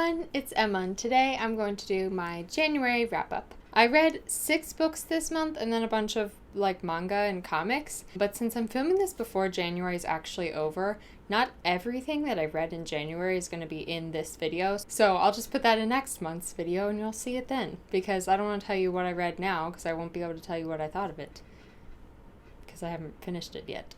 everyone, it's Emma, and today I'm going to do my January wrap-up. I read 6 books this month and then a bunch of manga and comics, but since I'm filming this before January is actually over, not everything that I read in January is going to be in this video, so I'll just put that in next month's video and you'll see it then, because I don't want to tell you what I read now because I won't be able to tell you what I thought of it, because I haven't finished it yet.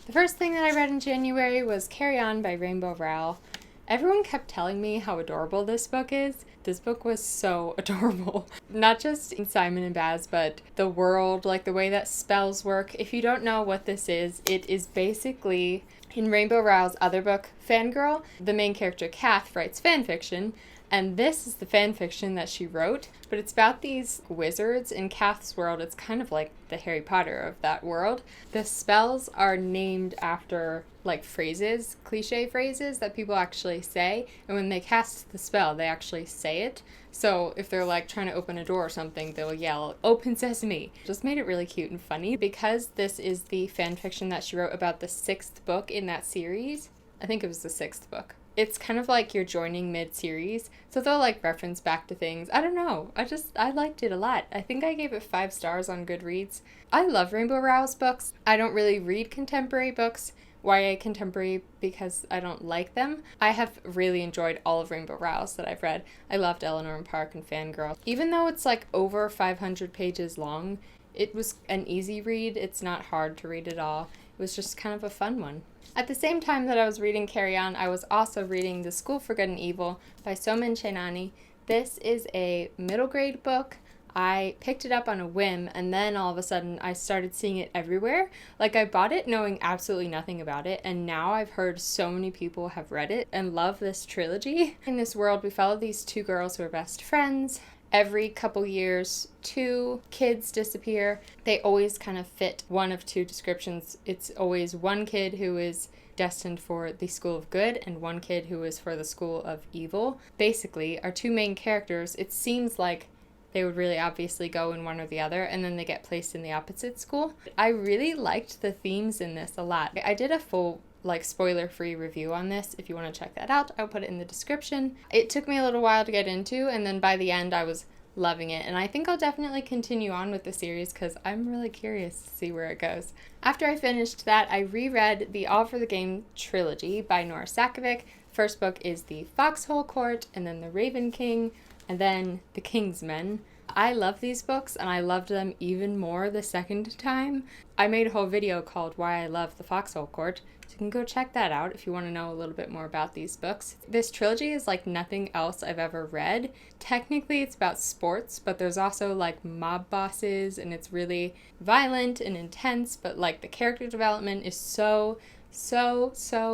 The first thing that I read in January was Carry On by Rainbow Rowell. Everyone kept telling me how adorable this book is. This book was so adorable. Not just in Simon and Baz, but the world, the way that spells work. If you don't know what this is, it is basically, in Rainbow Rowell's other book, Fangirl, the main character, Kath, writes fan fiction, and this is the fan fiction that she wrote, but it's about these wizards in Kath's world. It's kind of like the Harry Potter of that world. The spells are named after phrases, cliche phrases that people actually say, and when they cast the spell, they actually say it. So if they're trying to open a door or something, they'll yell, "Open sesame." Just made it really cute and funny. Because this is the fan fiction that she wrote about the 6th book in that series, I think it was the 6th book. It's kind of like you're joining mid-series, so they'll reference back to things. I don't know, I liked it a lot. I think I gave it 5 stars on Goodreads. I love Rainbow Rowell's books. I don't really read contemporary books, YA contemporary, because I don't like them. I have really enjoyed all of Rainbow Rowell's that I've read. I loved Eleanor and Park and Fangirl. Even though it's over 500 pages long, it was an easy read. It's not hard to read at all. It was just kind of a fun one. At the same time that I was reading Carry On, I was also reading The School for Good and Evil by Somin Chainani. This is a middle grade book. I picked it up on a whim, and then all of a sudden I started seeing it everywhere. I bought it knowing absolutely nothing about it, and now I've heard so many people have read it and love this trilogy. In this world, we follow these 2 girls who are best friends. Every couple years, 2 kids disappear. They always kind of fit one of 2 descriptions. It's always one kid who is destined for the School of Good and one kid who is for the School of Evil. Basically, our 2 main characters, it seems like they would really obviously go in one or the other, and then they get placed in the opposite school. I really liked the themes in this a lot. I did a full spoiler-free review on this. If you want to check that out, I'll put it in the description. It took me a little while to get into, and then by the end I was loving it, and I think I'll definitely continue on with the series because I'm really curious to see where it goes. After I finished that, I reread the All for the Game trilogy by Nora Sakavic. First book is The Foxhole Court, and then The Raven King, and then The King's Men. I love these books, and I loved them even more the second time. I made a whole video called Why I Love the Foxhole Court, so you can go check that out if you want to know a little bit more about these books. This trilogy is like nothing else I've ever read. Technically it's about sports, but there's also mob bosses, and it's really violent and intense, but the character development is so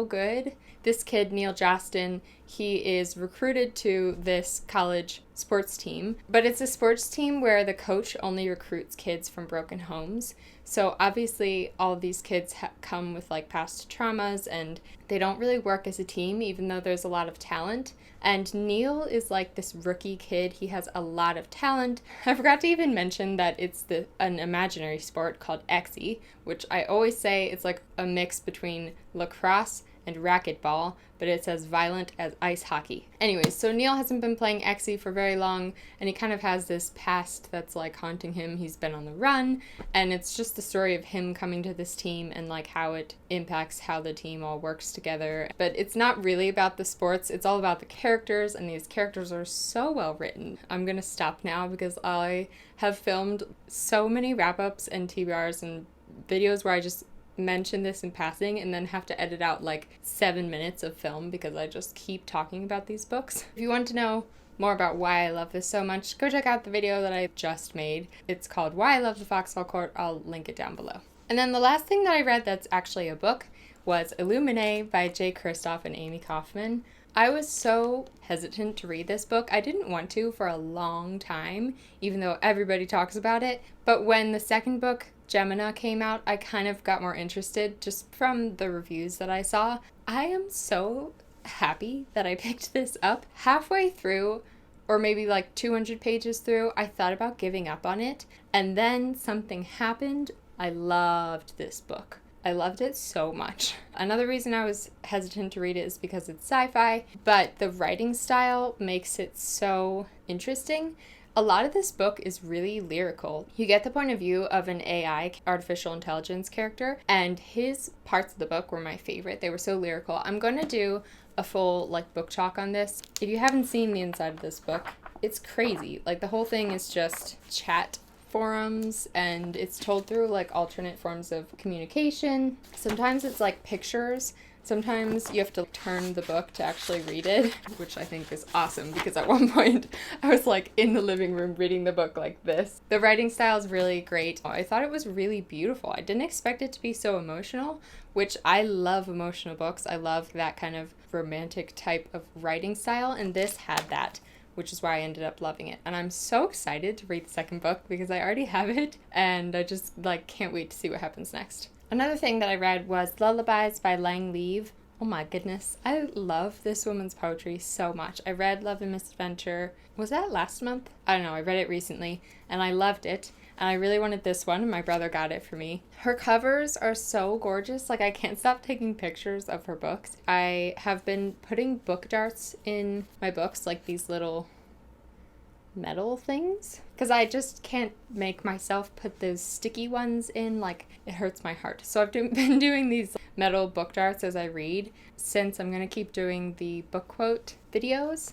good. This kid, Neil Jostin, he is recruited to this college sports team, but it's a sports team where the coach only recruits kids from broken homes. So obviously all of these kids come with past traumas, and they don't really work as a team even though there's a lot of talent. And Neil is this rookie kid. He has a lot of talent. I forgot to even mention that it's an imaginary sport called Exy, which I always say it's a mix between lacrosse and racquetball, but it's as violent as ice hockey. Anyways, so Neil hasn't been playing Exy for very long, and he kind of has this past that's haunting him. He's been on the run, and it's just the story of him coming to this team and how it impacts how the team all works together. But it's not really about the sports, it's all about the characters, and these characters are so well written. I'm gonna stop now because I have filmed so many wrap-ups and TBRs and videos where I just mention this in passing and then have to edit out 7 minutes of film because I just keep talking about these books. If you want to know more about why I love this so much, go check out the video that I just made. It's called Why I Love the Foxhole Court. I'll link it down below. And then the last thing that I read that's actually a book was Illuminae by Jay Kristoff and Amy Kaufman. I was so hesitant to read this book. I didn't want to for a long time, even though everybody talks about it. But when the second book, Gemina, came out, I kind of got more interested just from the reviews that I saw. I am so happy that I picked this up. Halfway through, or maybe 200 pages through, I thought about giving up on it. And then something happened. I loved this book. I loved it so much. Another reason I was hesitant to read it is because it's sci-fi, but the writing style makes it so interesting. A lot of this book is really lyrical. You get the point of view of an AI, artificial intelligence character, and his parts of the book were my favorite. They were so lyrical. I'm going to do a full book talk on this. If you haven't seen the inside of this book, it's crazy. The whole thing is just chat forums, and it's told through alternate forms of communication. Sometimes it's pictures. Sometimes you have to turn the book to actually read it, which I think is awesome because at one point I was in the living room reading the book like this. The writing style is really great. I thought it was really beautiful. I didn't expect it to be so emotional, which I love emotional books. I love that kind of romantic type of writing style, and this had that, which is why I ended up loving it. And I'm so excited to read the second book because I already have it, and I just can't wait to see what happens next. Another thing that I read was Lullabies by Lang Leave. Oh my goodness, I love this woman's poetry so much. I read Love and Misadventure. Was that last month? I don't know, I read it recently and I loved it. And I really wanted this one, and my brother got it for me. Her covers are so gorgeous. I can't stop taking pictures of her books. I have been putting book darts in my books, these little metal things, because I just can't make myself put those sticky ones in. It hurts my heart. So I've been doing these metal book darts as I read. Since I'm going to keep doing the book quote videos,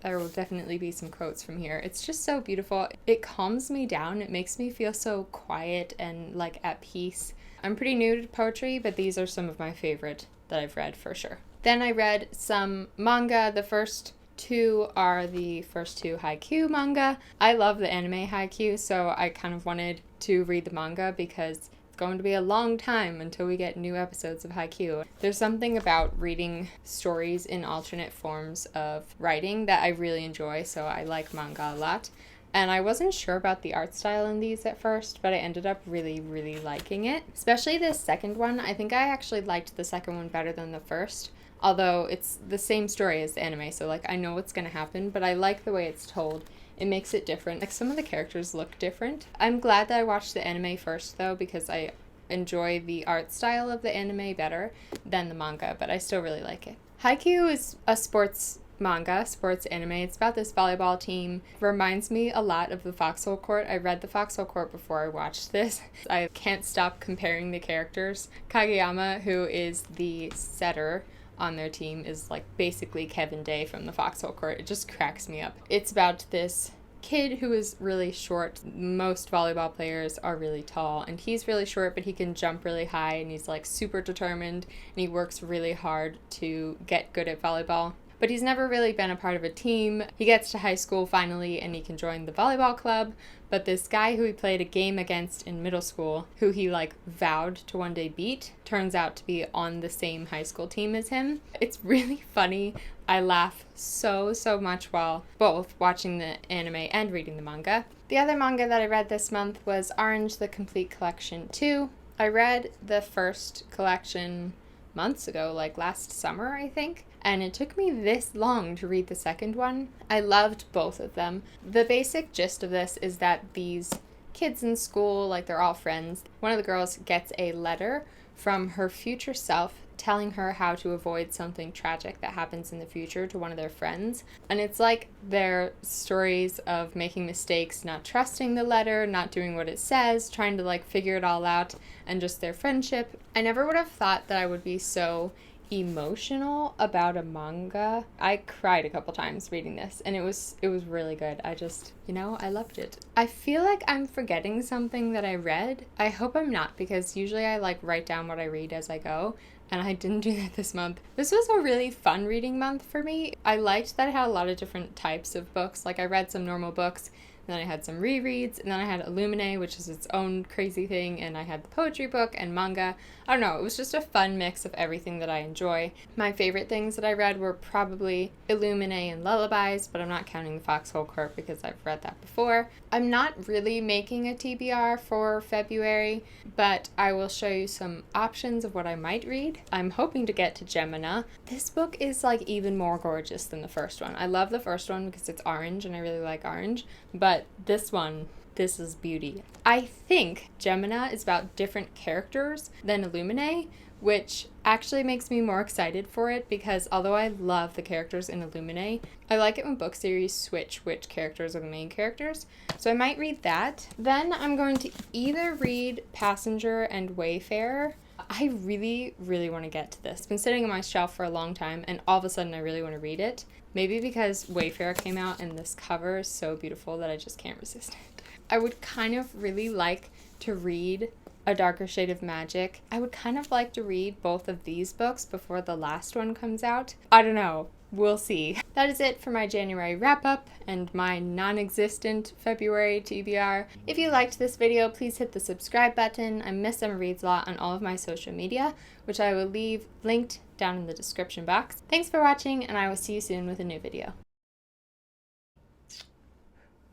there will definitely be some quotes from here. It's just so beautiful. It calms me down. It makes me feel so quiet and at peace. I'm pretty new to poetry, but these are some of my favorite that I've read for sure. Then I read some manga. The first two are the first two Haikyuu manga. I love the anime Haikyuu, so I kind of wanted to read the manga because it's going to be a long time until we get new episodes of Haikyuu. There's something about reading stories in alternate forms of writing that I really enjoy, so I like manga a lot. And I wasn't sure about the art style in these at first, but I ended up really, really liking it. Especially this second one. I think I actually liked the second one better than the first. Although it's the same story as the anime, so I know what's going to happen, but I like the way it's told. It makes it different. Some of the characters look different. I'm glad that I watched the anime first, though, because I enjoy the art style of the anime better than the manga, but I still really like it. Haikyuu is a sports manga, sports anime. It's about this volleyball team. Reminds me a lot of the Foxhole Court. I read the Foxhole Court before I watched this. I can't stop comparing the characters. Kageyama, who is the setter on their team, is basically Kevin Day from the Foxhole Court. It just cracks me up. It's about this kid who is really short. Most volleyball players are really tall, and he's really short, but he can jump really high, and he's super determined, and he works really hard to get good at volleyball. But he's never really been a part of a team. He gets to high school finally, and he can join the volleyball club. But this guy who he played a game against in middle school, who he vowed to one day beat, turns out to be on the same high school team as him. It's really funny. I laugh so much while both watching the anime and reading the manga. The other manga that I read this month was Orange: The Complete Collection 2. I read the first collection months ago, last summer, I think. And it took me this long to read the second one. I loved both of them. The basic gist of this is that these kids in school, they're all friends. One of the girls gets a letter from her future self telling her how to avoid something tragic that happens in the future to one of their friends. And it's their stories of making mistakes, not trusting the letter, not doing what it says, trying to figure it all out, and just their friendship. I never would have thought that I would be so emotional about a manga. I cried a couple times reading this, and it was really good. I just, I loved it. I feel like I'm forgetting something that I read. I hope I'm not, because usually I write down what I read as I go, and I didn't do that this month. This was a really fun reading month for me. I liked that it had a lot of different types of books. I read some normal books, and then I had some rereads, and then I had Illuminae, which is its own crazy thing, and I had the poetry book and manga. I don't know, it was just a fun mix of everything that I enjoy. My favorite things that I read were probably Illuminae and Lullabies, but I'm not counting the Foxhole Court because I've read that before. I'm not really making a TBR for February, but I will show you some options of what I might read. I'm hoping to get to Gemina. This book is even more gorgeous than the first one. I love the first one because it's orange, and I really like orange, but this one this is beauty. I think Gemina is about different characters than Illuminae, which actually makes me more excited for it because although I love the characters in Illuminae, I like it when book series switch which characters are the main characters. So I might read that. Then I'm going to either read Passenger and Wayfarer. I really, really want to get to this. It's been sitting on my shelf for a long time and all of a sudden I really want to read it. Maybe because Wayfarer came out and this cover is so beautiful that I just can't resist it. I would kind of really like to read A Darker Shade of Magic. I would kind of like to read both of these books before the last one comes out. I don't know. We'll see. That is it for my January wrap-up and my non-existent February TBR. If you liked this video, please hit the subscribe button. I'm Miss Summer Reads a Lot on all of my social media, which I will leave linked down in the description box. Thanks for watching, and I will see you soon with a new video.